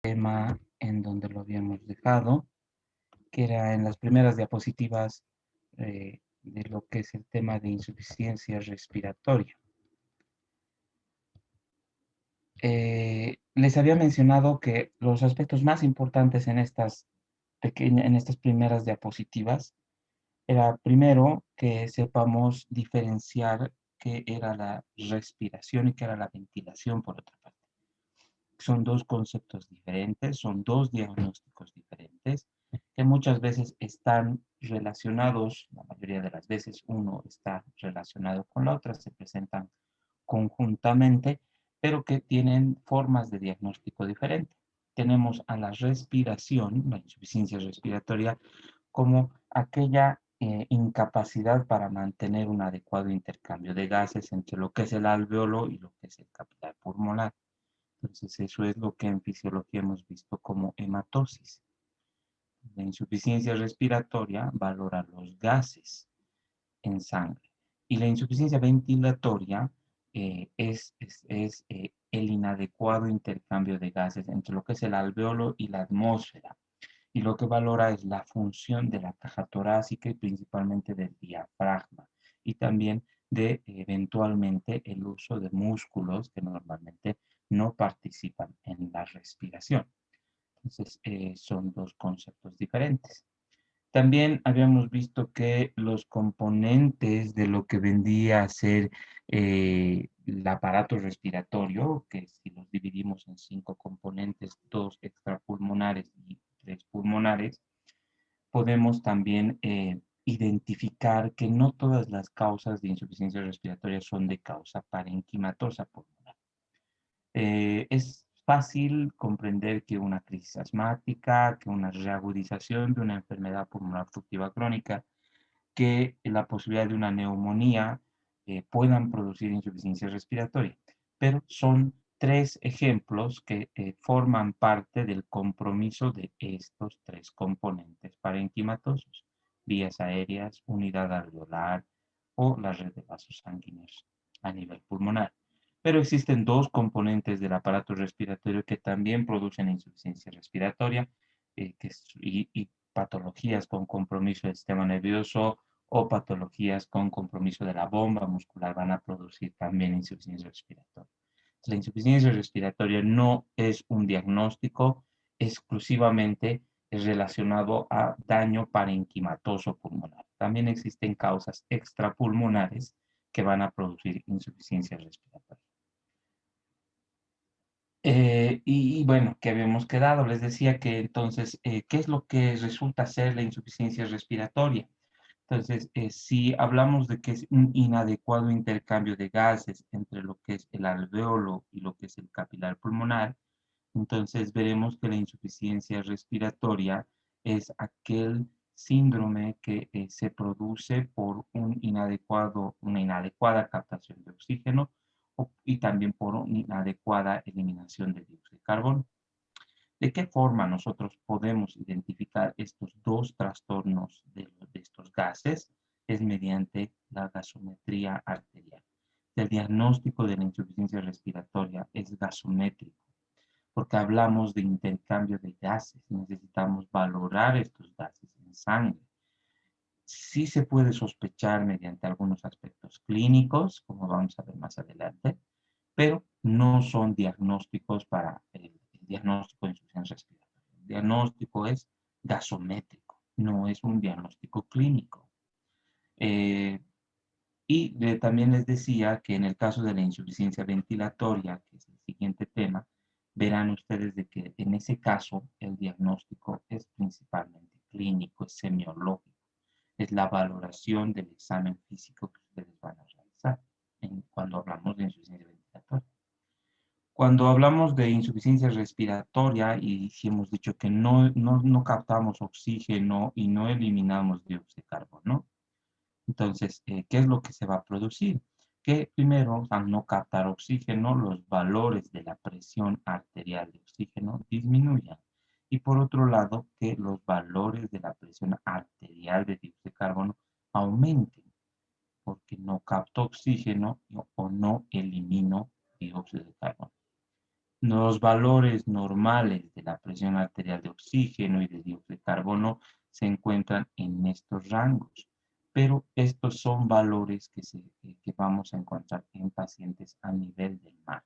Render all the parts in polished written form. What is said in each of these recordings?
Tema en donde lo habíamos dejado, que era en las primeras diapositivas de lo que es el tema de insuficiencia respiratoria. Les había mencionado que los aspectos más importantes en estas primeras diapositivas era primero que sepamos diferenciar qué era la respiración y qué era la ventilación por otra parte. Son dos conceptos diferentes, son dos diagnósticos diferentes que muchas veces están relacionados, la mayoría de las veces uno está relacionado con la otra, se presentan conjuntamente, pero que tienen formas de diagnóstico diferente. Tenemos a la respiración, la insuficiencia respiratoria, como aquella incapacidad para mantener un adecuado intercambio de gases entre lo que es el alveolo y lo que es el capilar pulmonar. Entonces, eso es lo que en fisiología hemos visto como hematosis. La insuficiencia respiratoria valora los gases en sangre. Y la insuficiencia ventilatoria es el inadecuado intercambio de gases entre lo que es el alveolo y la atmósfera. Y lo que valora es la función de la caja torácica y principalmente del diafragma. Y también de eventualmente el uso de músculos que normalmente no participan en la respiración. Entonces, son dos conceptos diferentes. También habíamos visto que los componentes de lo que vendría a ser el aparato respiratorio, que si los dividimos en cinco componentes, dos extrapulmonares y tres pulmonares, podemos también identificar que no todas las causas de insuficiencia respiratoria son de causa parenquimatosa pulmonar. Es fácil comprender que una crisis asmática, que una reagudización de una enfermedad pulmonar obstructiva crónica, que la posibilidad de una neumonía puedan producir insuficiencia respiratoria. Pero son tres ejemplos que forman parte del compromiso de estos tres componentes parenquimatosos: vías aéreas, unidad alveolar o la red de vasos sanguíneos a nivel pulmonar. Pero existen dos componentes del aparato respiratorio que también producen insuficiencia respiratoria y patologías con compromiso del sistema nervioso o patologías con compromiso de la bomba muscular van a producir también insuficiencia respiratoria. La insuficiencia respiratoria no es un diagnóstico exclusivamente relacionado a daño parenquimatoso pulmonar. También existen causas extrapulmonares que van a producir insuficiencia respiratoria. Bueno, que habíamos quedado, les decía que entonces, ¿qué es lo que resulta ser la insuficiencia respiratoria? Entonces, si hablamos de que es un inadecuado intercambio de gases entre lo que es el alveolo y lo que es el capilar pulmonar, entonces veremos que la insuficiencia respiratoria es aquel síndrome que se produce por una inadecuada captación de oxígeno y también por una inadecuada eliminación de dióxido de carbono. ¿De qué forma nosotros podemos identificar estos dos trastornos de estos gases? Es mediante la gasometría arterial. El diagnóstico de la insuficiencia respiratoria es gasométrico, porque hablamos de intercambio de gases, necesitamos valorar estos gases en sangre. Sí se puede sospechar mediante algunos aspectos clínicos, como vamos a ver más adelante, pero no son diagnósticos para el diagnóstico de insuficiencia respiratoria. El diagnóstico es gasométrico, no es un diagnóstico clínico. Eh, También les decía que en el caso de la insuficiencia ventilatoria, que es el siguiente tema, verán ustedes de que en ese caso el diagnóstico es principalmente clínico, es semiológico, es la valoración del examen físico que ustedes van a realizar cuando hablamos de insuficiencia ventilatoria. Cuando hablamos de insuficiencia respiratoria y si hemos dicho que no captamos oxígeno y no eliminamos dióxido de carbono, entonces, ¿qué es lo que se va a producir? Que primero, al no captar oxígeno, los valores de la presión arterial de oxígeno disminuyan. Y por otro lado, que los valores de la presión arterial de dióxido de carbono aumenten, porque no capto oxígeno o no elimino dióxido de carbono. Los valores normales de la presión arterial de oxígeno y de dióxido de carbono se encuentran en estos rangos, pero estos son valores que vamos a encontrar en pacientes a nivel del mar,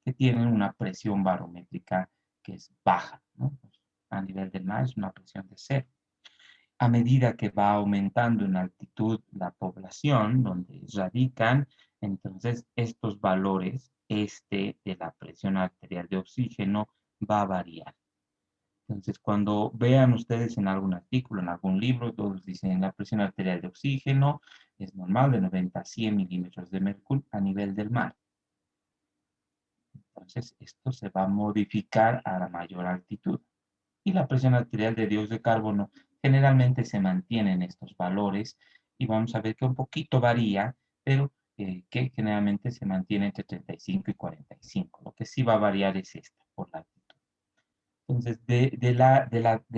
que tienen una presión barométrica que es baja, ¿no? A nivel del mar es una presión de cero. A medida que va aumentando en altitud la población donde radican, entonces estos valores, de la presión arterial de oxígeno, va a variar. Entonces, cuando vean ustedes en algún artículo, en algún libro, todos dicen la presión arterial de oxígeno es normal de 90 a 100 milímetros de mercurio a nivel del mar. Entonces, esto se va a modificar a la mayor altitud. Y la presión arterial de dióxido de carbono generalmente se mantiene en estos valores y vamos a ver que un poquito varía, pero que generalmente se mantiene entre 35 y 45. Lo que sí va a variar es esta, por la altitud. Entonces, del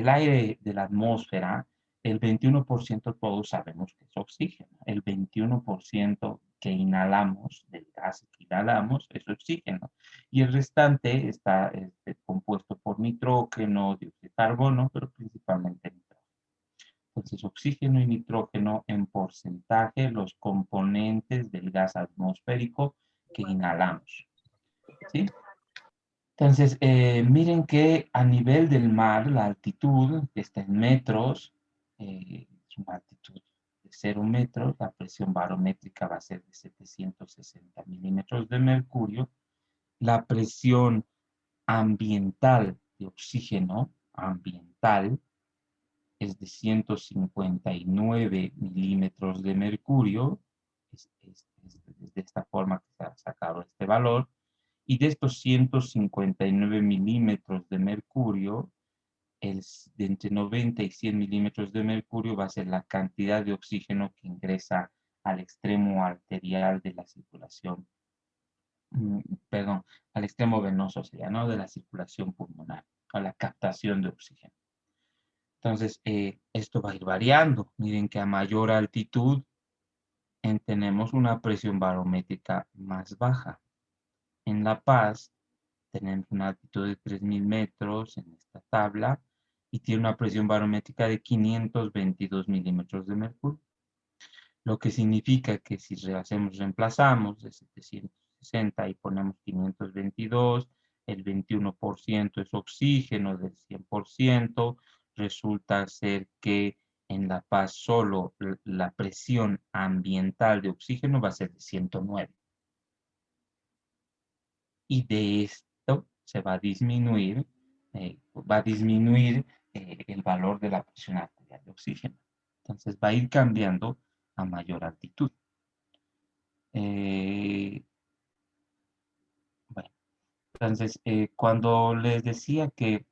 aire de la atmósfera, el 21% todos sabemos que es oxígeno. El 21% que inhalamos, del gas que inhalamos, es oxígeno. Y el restante está compuesto por nitrógeno, dióxido de carbono, pero principalmente nitrógeno. Entonces, oxígeno y nitrógeno en porcentaje, los componentes del gas atmosférico que inhalamos. ¿Sí? Entonces, miren que a nivel del mar, la altitud, que está en metros, es una altitud de 0 metros, la presión barométrica va a ser de 760 milímetros de mercurio, la presión ambiental de oxígeno, ambiental, es de 159 milímetros de mercurio, es de esta forma que se ha sacado este valor, y de estos 159 milímetros de mercurio, de entre 90 y 100 milímetros de mercurio va a ser la cantidad de oxígeno que ingresa al extremo arterial de la circulación, perdón, al extremo venoso sería, ¿no? De la circulación pulmonar, a la captación de oxígeno. Entonces, esto va a ir variando. Miren que a mayor altitud tenemos una presión barométrica más baja. En La Paz tenemos una altitud de 3.000 metros en esta tabla y tiene una presión barométrica de 522 milímetros de mercurio. Lo que significa que si reemplazamos de 760 y ponemos 522, el 21% es oxígeno del 100%, resulta ser que en La Paz solo la presión ambiental de oxígeno va a ser de 109. Y de esto se va a disminuir el valor de la presión arterial de oxígeno. Entonces va a ir cambiando a mayor altitud. Bueno, entonces, cuando les decía que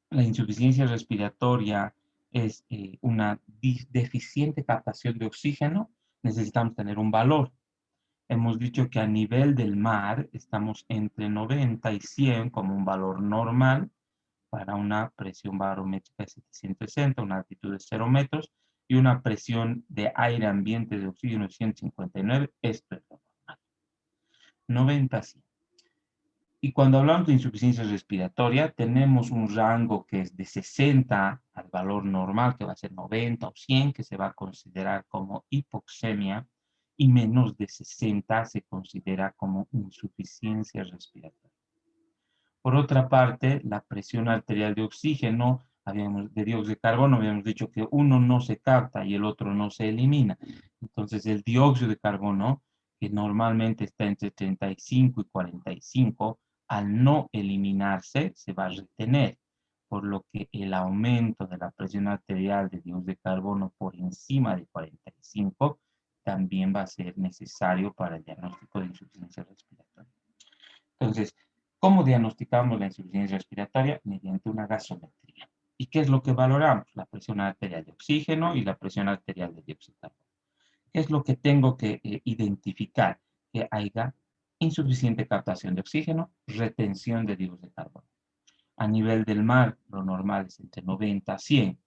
la insuficiencia respiratoria es una deficiente captación de oxígeno, necesitamos tener un valor. Hemos dicho que a nivel del mar estamos entre 90 y 100 como un valor normal para una presión barométrica de 760, una altitud de 0 metros y una presión de aire ambiente de oxígeno de 159. Esto es lo normal. 90 a 100. Y cuando hablamos de insuficiencia respiratoria, tenemos un rango que es de 60 al valor normal, que va a ser 90 o 100, que se va a considerar como hipoxemia, y menos de 60 se considera como insuficiencia respiratoria. Por otra parte, la presión arterial de oxígeno, de dióxido de carbono, habíamos dicho que uno no se capta y el otro no se elimina. Entonces, el dióxido de carbono, que normalmente está entre 35 y 45, al no eliminarse, se va a retener, por lo que el aumento de la presión arterial de dióxido de carbono por encima de 45 también va a ser necesario para el diagnóstico de insuficiencia respiratoria. Entonces, ¿cómo diagnosticamos la insuficiencia respiratoria? Mediante una gasometría. ¿Y qué es lo que valoramos? La presión arterial de oxígeno y la presión arterial de dióxido de carbono. ¿Qué es lo que tengo que identificar? Que haya insuficiente captación de oxígeno, retención de dióxido de carbono. A nivel del mar, lo normal es entre 90 a 100.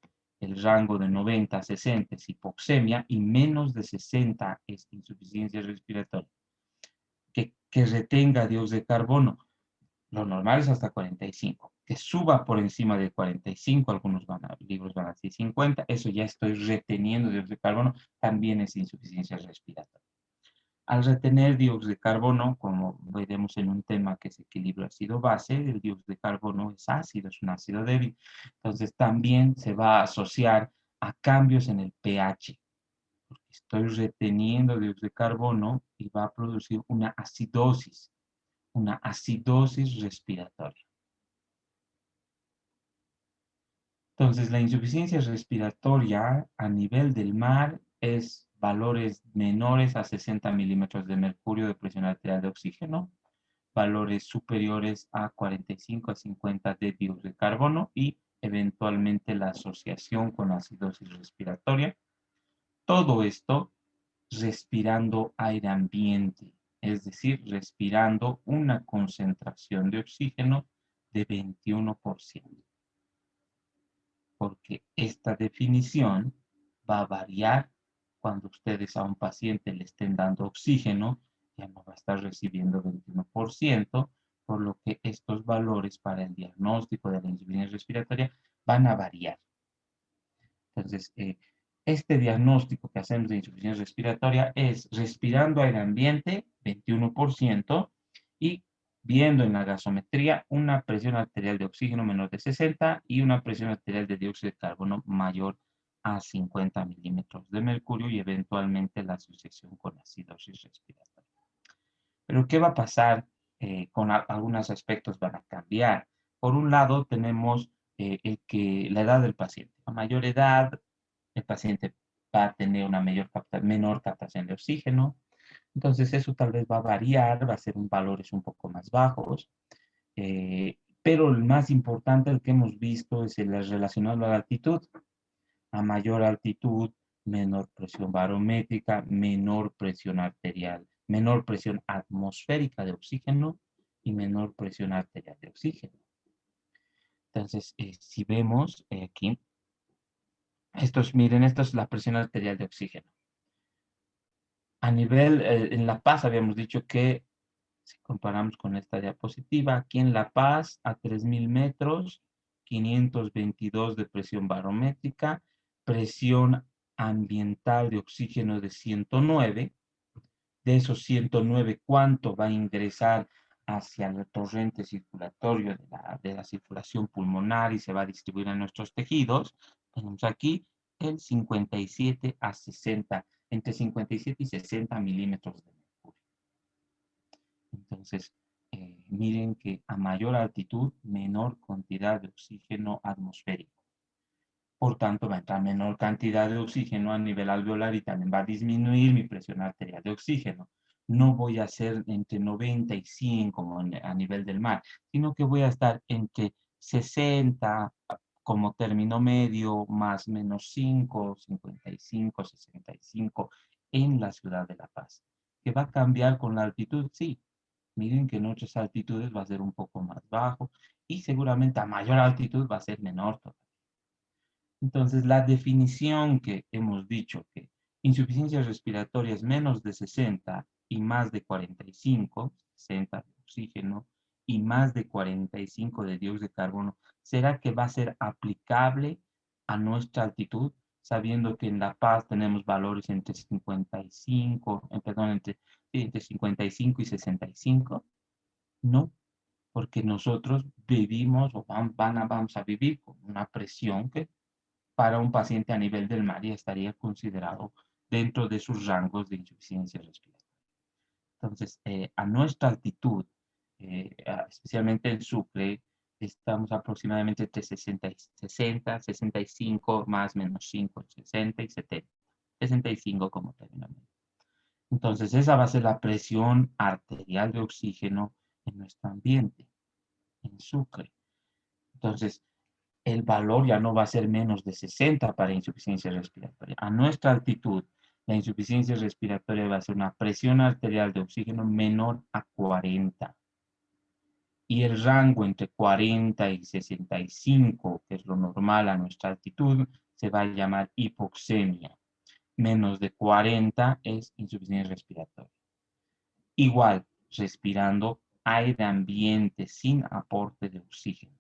El rango de 90 a 60 es hipoxemia y menos de 60 es insuficiencia respiratoria. Que retenga dióxido de carbono. Lo normal es hasta 45. Que suba por encima de 45, algunos libros van a decir 50, eso ya estoy reteniendo dióxido de carbono, también es insuficiencia respiratoria. Al retener dióxido de carbono, como veremos en un tema que es equilibrio ácido-base, el dióxido de carbono es ácido, es un ácido débil. Entonces también se va a asociar a cambios en el pH. Porque estoy reteniendo dióxido de carbono y va a producir una acidosis respiratoria. Entonces, la insuficiencia respiratoria a nivel del mar es valores menores a 60 milímetros de mercurio de presión arterial de oxígeno, valores superiores a 45 a 50 de dióxido de carbono y eventualmente la asociación con acidosis respiratoria. Todo esto respirando aire ambiente, es decir, respirando una concentración de oxígeno de 21%, porque esta definición va a variar cuando ustedes a un paciente le estén dando oxígeno, ya no va a estar recibiendo 21%, por lo que estos valores para el diagnóstico de la insuficiencia respiratoria van a variar. Entonces, este diagnóstico que hacemos de insuficiencia respiratoria es respirando aire ambiente, 21%, y viendo en la gasometría una presión arterial de oxígeno menor de 60 y una presión arterial de dióxido de carbono mayor a 50 milímetros de mercurio y eventualmente la asociación con acidosis respiratoria. Pero ¿qué va a pasar? Con algunos aspectos van a cambiar. Por un lado, tenemos la edad del paciente. A mayor edad, el paciente va a tener una menor captación de oxígeno. Entonces, eso tal vez va a variar, va a ser valores un poco más bajos. Pero el más importante, el que hemos visto, es el relacionado a la altitud. A mayor altitud, menor presión barométrica, menor presión arterial, menor presión atmosférica de oxígeno y menor presión arterial de oxígeno. Entonces, si vemos aquí, miren, esto es la presión arterial de oxígeno. A nivel, en La Paz habíamos dicho que, si comparamos con esta diapositiva, aquí en La Paz, a 3.000 metros, 522 de presión barométrica, presión ambiental de oxígeno de 109. De esos 109, ¿cuánto va a ingresar hacia el torrente circulatorio de la circulación pulmonar y se va a distribuir en nuestros tejidos? Tenemos aquí el 57 a 60, entre 57 y 60 milímetros de mercurio. Entonces, miren que a mayor altitud, menor cantidad de oxígeno atmosférico. Por tanto, va a entrar menor cantidad de oxígeno a nivel alveolar y también va a disminuir mi presión arterial de oxígeno. No voy a ser entre 90 y 100 como a nivel del mar, sino que voy a estar entre 60 como término medio, más menos 5, 55, 65 en la ciudad de La Paz. ¿Que va a cambiar con la altitud? Sí. Miren que en otras altitudes va a ser un poco más bajo y seguramente a mayor altitud va a ser menor todavía. Entonces, la definición que hemos dicho que insuficiencia respiratoria es menos de 60 y más de 45, 60 de oxígeno y más de 45 de dióxido de carbono, ¿será que va a ser aplicable a nuestra altitud? Sabiendo que en La Paz tenemos valores entre 55, perdón, entre 55 y 65. No, porque nosotros vivimos o vamos a vivir con una presión que para un paciente a nivel del mar ya estaría considerado dentro de sus rangos de insuficiencia respiratoria. Entonces, a nuestra altitud, especialmente en Sucre, estamos aproximadamente entre 60, 65, más menos 5, 60 y 70. 65 como término medio. Entonces, esa va a ser la presión arterial de oxígeno en nuestro ambiente, en Sucre. Entonces, el valor ya no va a ser menos de 60 para insuficiencia respiratoria. A nuestra altitud, la insuficiencia respiratoria va a ser una presión arterial de oxígeno menor a 40. Y el rango entre 40 y 65, que es lo normal a nuestra altitud, se va a llamar hipoxemia. Menos de 40 es insuficiencia respiratoria. Igual, respirando aire ambiente sin aporte de oxígeno.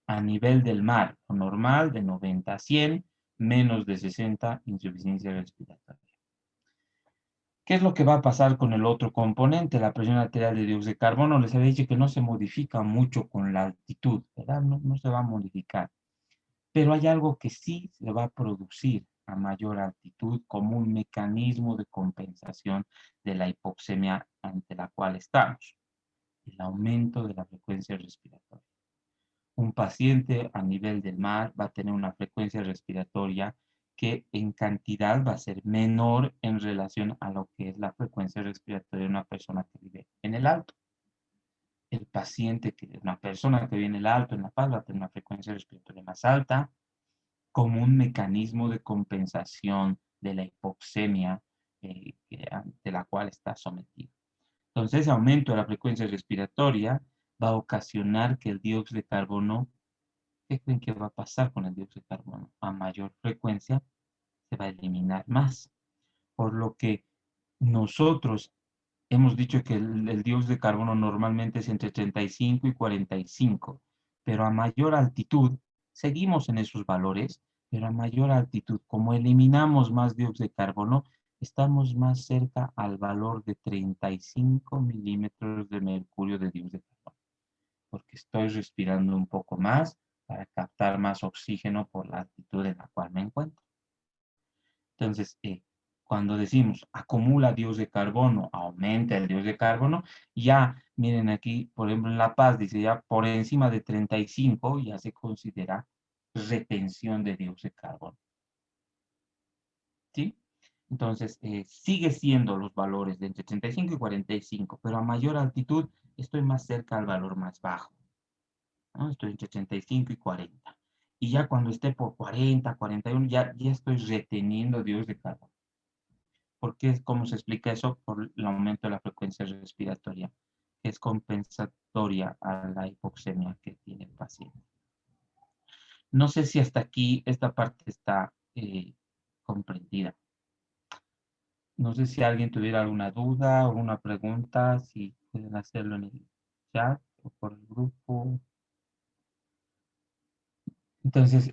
A nivel del mar, lo normal de 90 a 100, menos de 60, insuficiencia respiratoria. ¿Qué es lo que va a pasar con el otro componente, la presión arterial de dióxido de carbono? Les había dicho que no se modifica mucho con la altitud, ¿verdad? No se va a modificar. Pero hay algo que sí se va a producir a mayor altitud como un mecanismo de compensación de la hipoxemia ante la cual estamos, el aumento de la frecuencia respiratoria. Un paciente a nivel del mar va a tener una frecuencia respiratoria que en cantidad va a ser menor en relación a lo que es la frecuencia respiratoria de una persona que vive en el alto. El paciente, una persona que vive en el alto, en La Paz, va a tener una frecuencia respiratoria más alta como un mecanismo de compensación de la hipoxemia ante la cual está sometido. Entonces, ese aumento de la frecuencia respiratoria va a ocasionar que el dióxido de carbono. ¿Qué creen que va a pasar con el dióxido de carbono? A mayor frecuencia se va a eliminar más. Por lo que nosotros hemos dicho que el dióxido de carbono normalmente es entre 35 y 45, pero a mayor altitud, seguimos en esos valores, pero a mayor altitud, como eliminamos más dióxido de carbono, estamos más cerca al valor de 35 milímetros de mercurio de dióxido de carbono, porque estoy respirando un poco más para captar más oxígeno por la altitud en la cual me encuentro. Entonces, cuando decimos acumula dióxido de carbono, aumenta el dióxido de carbono, ya miren aquí, por ejemplo, en La Paz dice ya por encima de 35 ya se considera retención de dióxido de carbono. ¿Sí? Entonces, sigue siendo los valores de entre 35 y 45, pero a mayor altitud estoy más cerca al valor más bajo, ¿no? Estoy entre 35 y 40. Y ya cuando esté por 40, 41, ya estoy reteniendo dióxido de carbono. ¿Por qué? ¿Cómo se explica eso? Por el aumento de la frecuencia respiratoria, que es compensatoria a la hipoxemia que tiene el paciente. No sé si hasta aquí esta parte está comprendida. No sé si alguien tuviera alguna duda o una pregunta, si pueden hacerlo en el chat o por el grupo. Entonces,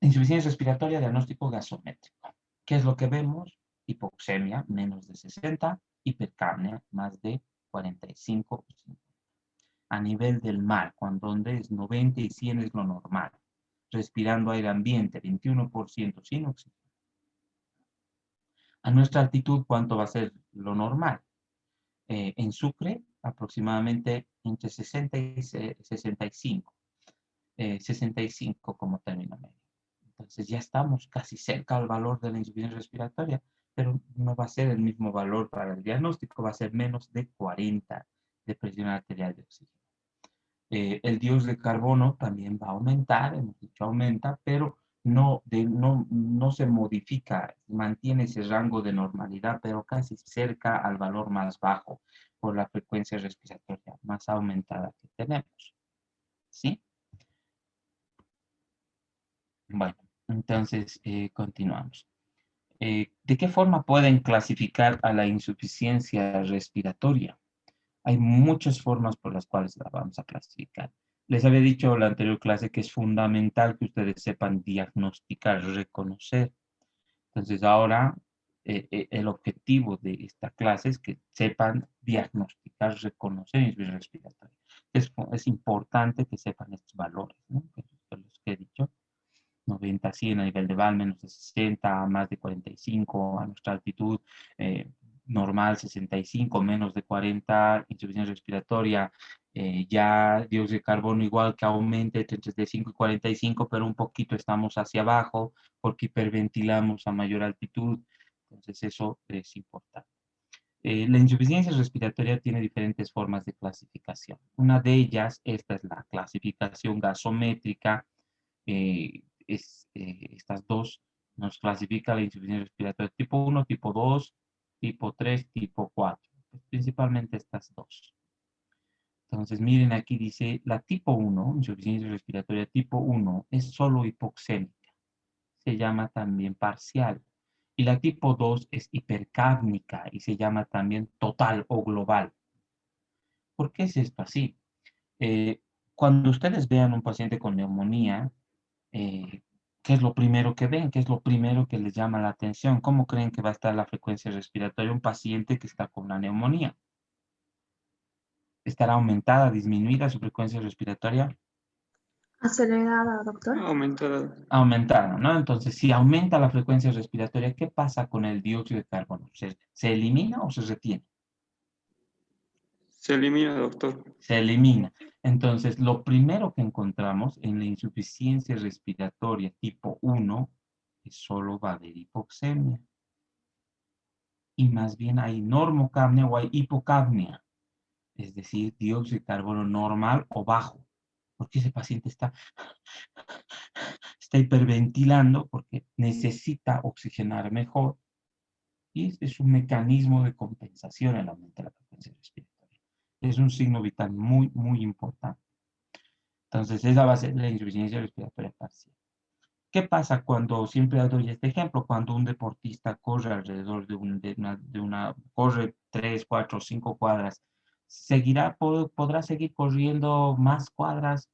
insuficiencia respiratoria, diagnóstico gasométrico. ¿Qué es lo que vemos? Hipoxemia, menos de 60, hipercapnia, más de 45. A nivel del mar, cuando donde es 90 y 100 es lo normal. Respirando aire ambiente, 21% sin oxígeno. A nuestra altitud, ¿cuánto va a ser lo normal? En Sucre, aproximadamente entre 60 y 65. 65 como término medio. Entonces ya estamos casi cerca al valor de la insuficiencia respiratoria, pero no va a ser el mismo valor para el diagnóstico, va a ser menos de 40 de presión arterial de oxígeno. El dióxido de carbono también va a aumentar, hemos dicho aumenta, pero no se modifica, mantiene ese rango de normalidad, pero casi cerca al valor más bajo por la frecuencia respiratoria más aumentada que tenemos. ¿Sí? Bueno, entonces continuamos. ¿De qué forma pueden clasificar a la insuficiencia respiratoria? Hay muchas formas por las cuales la vamos a clasificar. Les había dicho en la anterior clase que es fundamental que ustedes sepan diagnosticar, reconocer. Entonces ahora el objetivo de esta clase es que sepan diagnosticar, reconocer insuficiencia respiratoria. Es importante que sepan estos valores, ¿no? Que los que he dicho. 90, 100 a nivel de Val, menos de 60, más de 45 a nuestra altitud normal, 65, menos de 40, insuficiencia respiratoria, ya dióxido de carbono igual que aumente entre 35 y 45, pero un poquito estamos hacia abajo porque hiperventilamos a mayor altitud, entonces eso es importante. La insuficiencia respiratoria tiene diferentes formas de clasificación. Una de ellas, esta es la clasificación gasométrica, estas dos nos clasifica la insuficiencia respiratoria tipo 1, tipo 2, tipo 3, tipo 4. Principalmente estas dos. Entonces, miren aquí dice, la tipo 1, insuficiencia respiratoria tipo 1, es solo hipoxémica. Se llama también parcial. Y la tipo 2 es hipercápnica y se llama también total o global. ¿Por qué es esto así? Eh, Cuando ustedes vean un paciente con neumonía, eh, ¿qué es lo primero que ven? ¿Qué es lo primero que les llama la atención? ¿Cómo creen que va a estar la frecuencia respiratoria de un paciente que está con una neumonía? ¿Estará aumentada, disminuida su frecuencia respiratoria? Acelerada, doctor. Aumentada. Aumentada, ¿no? Entonces, si aumenta la frecuencia respiratoria, ¿qué pasa con el dióxido de carbono? ¿Se elimina o se retiene? Se elimina, doctor. Se elimina. Entonces, lo primero que encontramos en la insuficiencia respiratoria tipo 1 es solo va a haber hipoxemia. Y más bien hay normocapnia o hay hipocapnia, es decir, dióxido de carbono normal o bajo, porque ese paciente está hiperventilando porque necesita oxigenar mejor y este es un mecanismo de compensación el aumento de la frecuencia respiratoria. Es un signo vital muy, muy importante. Entonces, esa va a ser la insuficiencia respiratoria parcial. ¿Qué pasa cuando, siempre doy este ejemplo, cuando un deportista corre alrededor corre 3, 4, 5 cuadras, podrá seguir corriendo más cuadras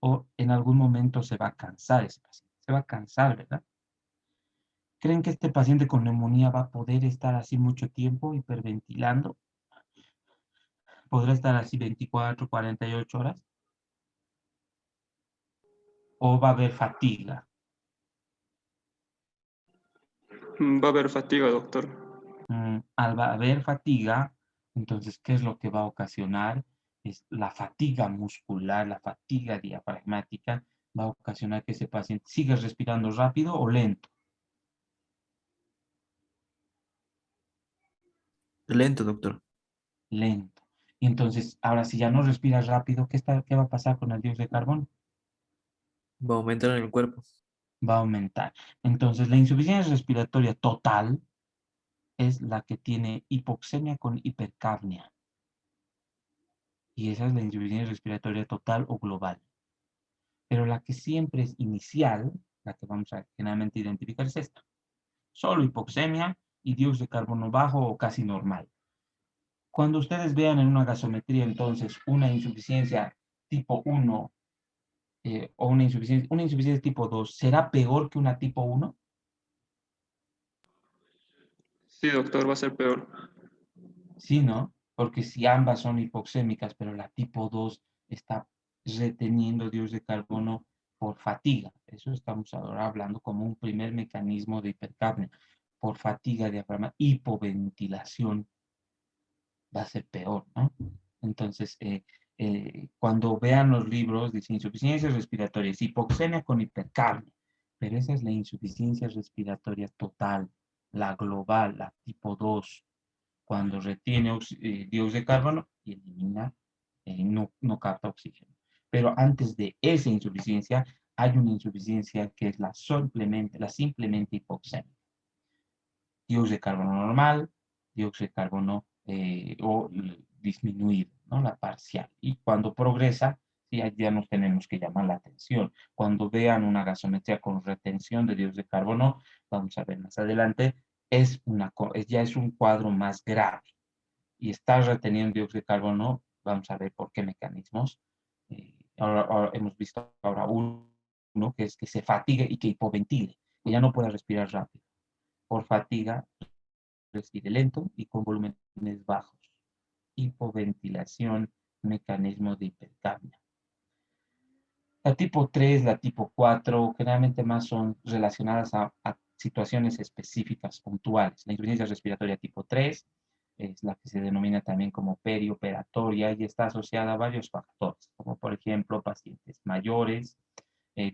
o en algún momento se va a cansar ese paciente? Se va a cansar, ¿verdad? ¿Creen que este paciente con neumonía va a poder estar así mucho tiempo hiperventilando? ¿Podrá estar así 24, 48 horas? ¿O va a haber fatiga? Va a haber fatiga, doctor. Al haber fatiga, entonces, ¿qué es lo que va a ocasionar? Es la fatiga muscular, la fatiga diafragmática, va a ocasionar que ese paciente siga respirando rápido o lento. Lento, doctor. Lento. Y entonces, ahora si ya no respiras rápido, ¿qué va a pasar con el dióxido de carbono? Va a aumentar en el cuerpo. Va a aumentar. Entonces, la insuficiencia respiratoria total es la que tiene hipoxemia con hipercapnia. Y esa es la insuficiencia respiratoria total o global. Pero la que siempre es inicial, la que vamos a generalmente identificar es esta. Solo hipoxemia y dióxido de carbono bajo o casi normal. Cuando ustedes vean en una gasometría entonces una insuficiencia tipo 1 o una insuficiencia tipo 2, ¿será peor que una tipo 1? Sí, doctor, va a ser peor. Sí, ¿no? Porque si ambas son hipoxémicas, pero la tipo 2 está reteniendo dióxido de carbono por fatiga. Eso estamos ahora hablando como un primer mecanismo de hipercapnia. Por fatiga diafragma, hipoventilación va a ser peor, ¿no? Entonces, cuando vean los libros, dice insuficiencias respiratorias, hipoxemia con hipercapnia, pero esa es la insuficiencia respiratoria total, la global, la tipo 2 cuando retiene dióxido de carbono y elimina, no capta oxígeno. Pero antes de esa insuficiencia, hay una insuficiencia que es la simplemente hipoxemia. Dióxido de carbono normal, dióxido de carbono disminuido, ¿no? La parcial. Y cuando progresa, sí, ya nos tenemos que llamar la atención. Cuando vean una gasometría con retención de dióxido de carbono, vamos a ver más adelante, ya es un cuadro más grave y está reteniendo dióxido de carbono, vamos a ver por qué mecanismos. Ahora hemos visto ahora uno que es que se fatigue y que hipoventile, que ya no pueda respirar rápido. Por fatiga, respire lento y con volúmenes bajos. Hipoventilación, mecanismo de hipercapnia. La tipo 3, la tipo 4, generalmente más son relacionadas a situaciones específicas, puntuales. La insuficiencia respiratoria tipo 3 es la que se denomina también como perioperatoria y está asociada a varios factores, como por ejemplo pacientes mayores,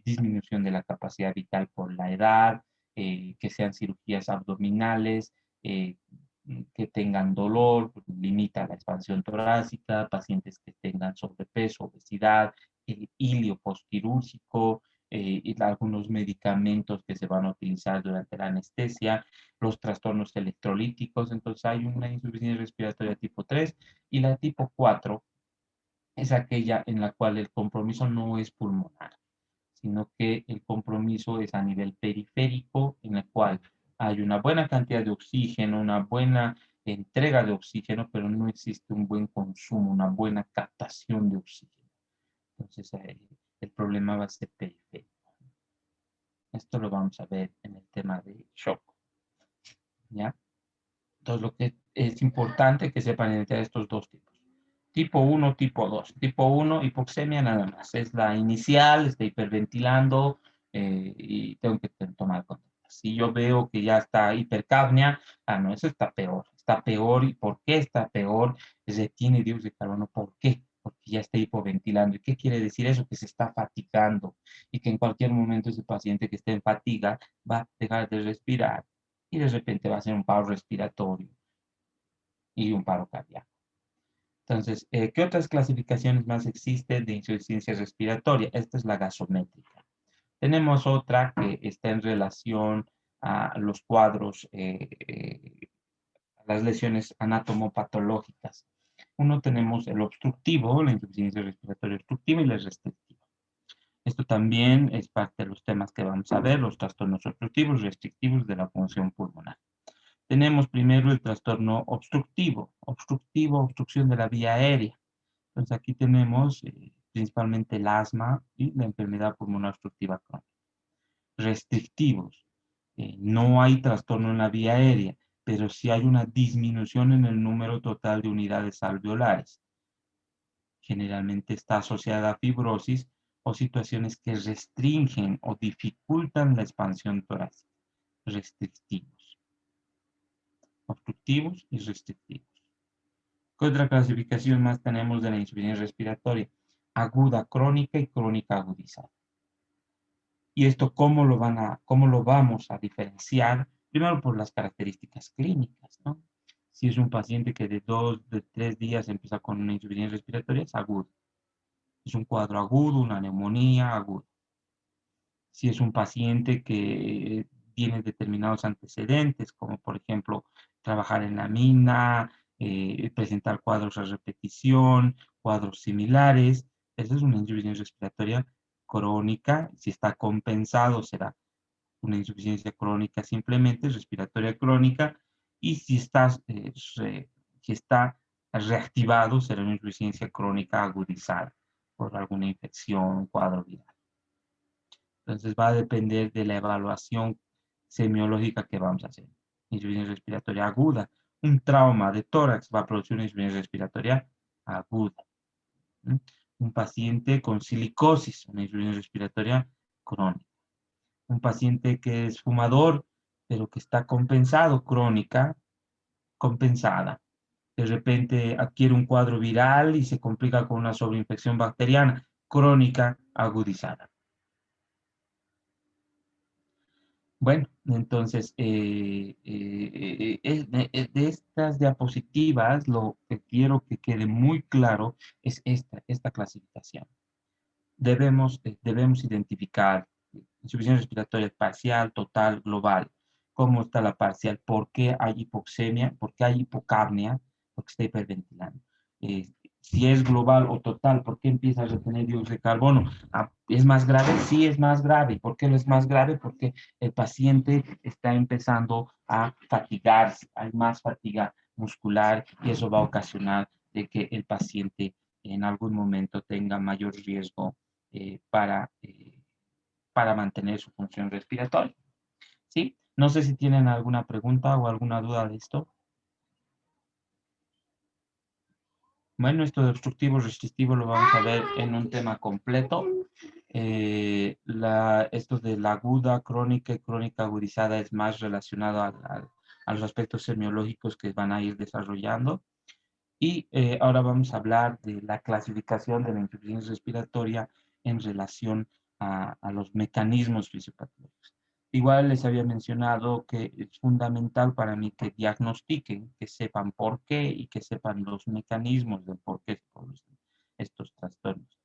disminución de la capacidad vital por la edad, que sean cirugías abdominales, eh, que tengan dolor, limita la expansión torácica, pacientes que tengan sobrepeso, obesidad, el hilio postquirúrgico, y algunos medicamentos que se van a utilizar durante la anestesia, los trastornos electrolíticos. Entonces hay una insuficiencia respiratoria tipo 3 y la tipo 4 es aquella en la cual el compromiso no es pulmonar, sino que el compromiso es a nivel periférico, en el cual hay una buena cantidad de oxígeno, una buena entrega de oxígeno, pero no existe un buen consumo, una buena captación de oxígeno. Entonces, el problema va a ser periférico. Esto lo vamos a ver en el tema de shock. ¿Ya? Entonces, lo que es importante que sepan identificar estos dos tipos. Tipo 1, tipo 2. Tipo 1, hipoxemia nada más. Es la inicial, está hiperventilando y tengo que tomar control. Si yo veo que ya está hipercapnia, no, eso está peor. Está peor. ¿Y por qué está peor? Tiene dióxido de carbono. ¿Por qué? Porque ya está hipoventilando. ¿Y qué quiere decir eso? Que se está fatigando y que en cualquier momento ese paciente que esté en fatiga va a dejar de respirar y de repente va a hacer un paro respiratorio y un paro cardíaco. Entonces, ¿qué otras clasificaciones más existen de insuficiencia respiratoria? Esta es la gasométrica. Tenemos otra que está en relación a los cuadros, a las lesiones anatomopatológicas. Uno tenemos el obstructivo, la insuficiencia respiratoria obstructiva y la restrictiva. Esto también es parte de los temas que vamos a ver, los trastornos obstructivos restrictivos de la función pulmonar. Tenemos primero el trastorno obstructivo, obstrucción de la vía aérea. Entonces aquí tenemos principalmente el asma y la enfermedad pulmonar obstructiva crónica. Restrictivos, no hay trastorno en la vía aérea, pero sí hay una disminución en el número total de unidades alveolares. Generalmente está asociada a fibrosis o situaciones que restringen o dificultan la expansión torácica. Restrictivos. Obstructivos y restrictivos. ¿Qué otra clasificación más tenemos de la insuficiencia respiratoria? Aguda crónica y crónica agudizada. ¿Y esto cómo lo vamos a diferenciar? Primero por las características clínicas, ¿no? Si es un paciente que de 3 días empieza con una insuficiencia respiratoria, es agudo. Es un cuadro agudo, una neumonía aguda. Si es un paciente que tiene determinados antecedentes, como por ejemplo trabajar en la mina, presentar cuadros a repetición, cuadros similares, esa es una insuficiencia respiratoria crónica. Si está compensado, será una insuficiencia crónica simplemente, respiratoria crónica, y si está reactivado, será una insuficiencia crónica agudizada por alguna infección, un cuadro viral. Entonces va a depender de la evaluación semiológica que vamos a hacer. Insuficiencia respiratoria aguda. Un trauma de tórax va a producir una insuficiencia respiratoria aguda. Un paciente con silicosis, una insuficiencia respiratoria crónica. Un paciente que es fumador, pero que está compensado, crónica, compensada. De repente adquiere un cuadro viral y se complica con una sobreinfección bacteriana, crónica, agudizada. Bueno, entonces, de estas diapositivas, lo que quiero que quede muy claro es esta clasificación. Debemos identificar insuficiencia respiratoria parcial, total, global. ¿Cómo está la parcial? ¿Por qué hay hipoxemia? ¿Por qué hay hipocapnia? Porque está hiperventilando. Si es global o total, ¿por qué empieza a retener dióxido de carbono? ¿Es más grave? Sí, es más grave. ¿Por qué no es más grave? Porque el paciente está empezando a fatigarse, hay más fatiga muscular y eso va a ocasionar de que el paciente en algún momento tenga mayor riesgo para mantener su función respiratoria. ¿Sí? No sé si tienen alguna pregunta o alguna duda de esto. Bueno, esto de obstructivo restrictivo lo vamos a ver en un tema completo. Esto de la aguda, crónica y crónica agudizada es más relacionado a los aspectos semiológicos que van a ir desarrollando. Y ahora vamos a hablar de la clasificación de la insuficiencia respiratoria en relación a los mecanismos fisiopatológicos. Igual les había mencionado que es fundamental para mí que diagnostiquen, que sepan por qué y que sepan los mecanismos del por qué se producen estos trastornos.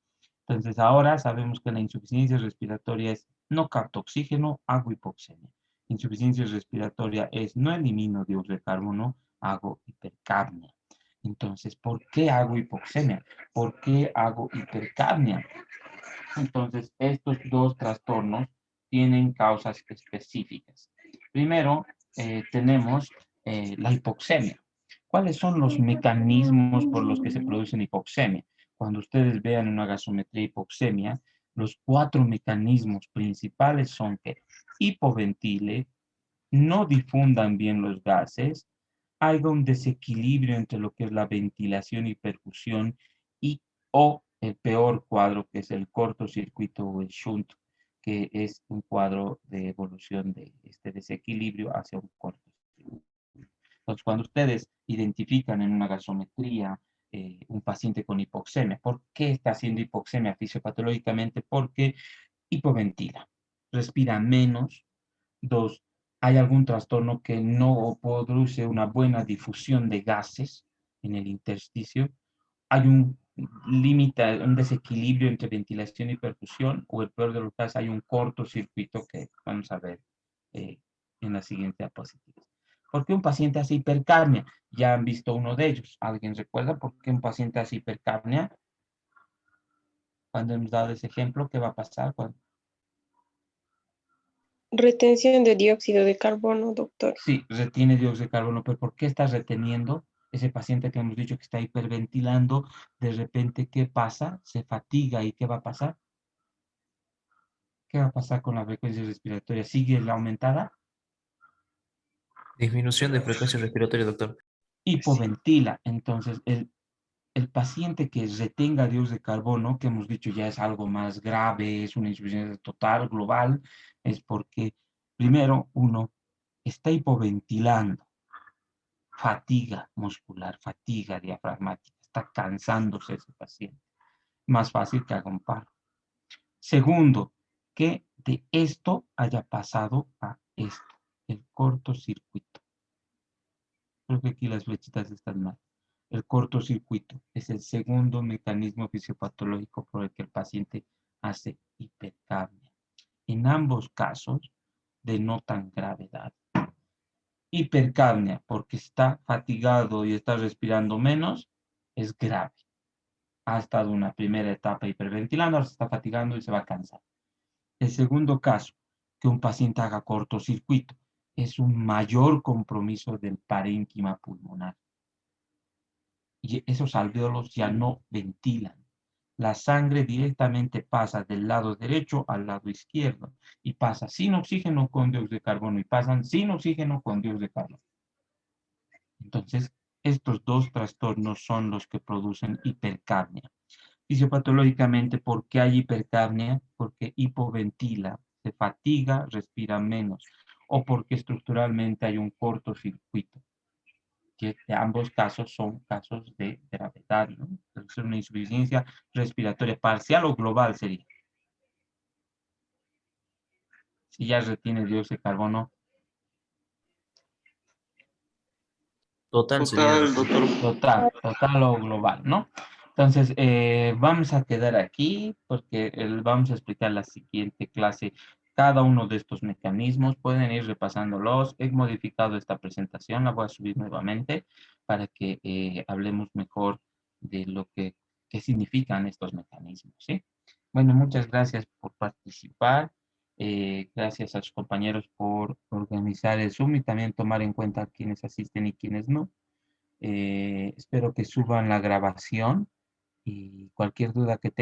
Entonces ahora sabemos que la insuficiencia respiratoria es no capto oxígeno, hago hipoxemia. Insuficiencia respiratoria es no elimino dióxido de carbono, hago hipercapnia. Entonces, ¿por qué hago hipoxemia? ¿Por qué hago hipercapnia? Entonces, estos dos trastornos tienen causas específicas. Primero, tenemos la hipoxemia. ¿Cuáles son los mecanismos por los que se produce hipoxemia? Cuando ustedes vean una gasometría hipoxemia, los 4 mecanismos principales son que hipoventile, no difundan bien los gases, haya un desequilibrio entre lo que es la ventilación y perfusión y o el peor cuadro que es el cortocircuito o el shunt, que es un cuadro de evolución de este desequilibrio hacia un cortocircuito. Entonces, cuando ustedes identifican en una gasometría un paciente con hipoxemia, ¿por qué está haciendo hipoxemia fisiopatológicamente? Porque hipoventila, respira menos. 2, hay algún trastorno que no produce una buena difusión de gases en el intersticio. Hay un límite, un desequilibrio entre ventilación y perfusión, o el peor de los casos, hay un cortocircuito que vamos a ver eh, en la siguiente diapositiva. ¿Por qué un paciente hace hipercapnia? Ya han visto uno de ellos. ¿Alguien recuerda por qué un paciente hace hipercapnia? Cuando hemos dado ese ejemplo, ¿qué va a pasar? Retención de dióxido de carbono, doctor. Sí, retiene dióxido de carbono, pero ¿por qué está reteniendo? Ese paciente que hemos dicho que está hiperventilando, de repente, ¿qué pasa? Se fatiga y ¿qué va a pasar? ¿Qué va a pasar con la frecuencia respiratoria? ¿Sigue la aumentada? Disminución de frecuencia respiratoria, doctor. Hipoventila. Entonces, el paciente que retenga dióxido de carbono, que hemos dicho ya es algo más grave, es una insuficiencia total, global, es porque, primero, uno está hipoventilando. Fatiga muscular, fatiga diafragmática, está cansándose ese paciente. Más fácil que haga un paro. Segundo, que de esto haya pasado a esto, el cortocircuito. Creo que aquí las flechitas están mal. El cortocircuito es el segundo mecanismo fisiopatológico por el que el paciente hace hipercapnia. En ambos casos denotan gravedad. Hipercapnia, porque está fatigado y está respirando menos, es grave. Ha estado una primera etapa hiperventilando, ahora se está fatigando y se va a cansar. El segundo caso, que un paciente haga cortocircuito, es un mayor compromiso del parénquima pulmonar. Y esos alvéolos ya no ventilan. La sangre directamente pasa del lado derecho al lado izquierdo y pasa sin oxígeno con dióxido de carbono y pasan sin oxígeno con dióxido de carbono. Entonces, estos dos trastornos son los que producen hipercapnia. Fisiopatológicamente, ¿por qué hay hipercapnia? Porque hipoventila, se fatiga, respira menos, o porque estructuralmente hay un cortocircuito, que ambos casos son casos de gravedad, ¿no? Es una insuficiencia respiratoria parcial o global sería. Si ya retiene dióxido de carbono, Total sería, Total, doctor. doctor. total o global, ¿no? Entonces, vamos a quedar aquí porque vamos a explicar la siguiente clase cada uno de estos mecanismos. Pueden ir repasándolos. He modificado esta presentación, la voy a subir nuevamente para que hablemos mejor de lo qué significan estos mecanismos, ¿sí? Bueno, muchas gracias por participar. Gracias a sus compañeros por organizar el Zoom y también tomar en cuenta quienes asisten y quienes no. Espero que suban la grabación y cualquier duda que tengan.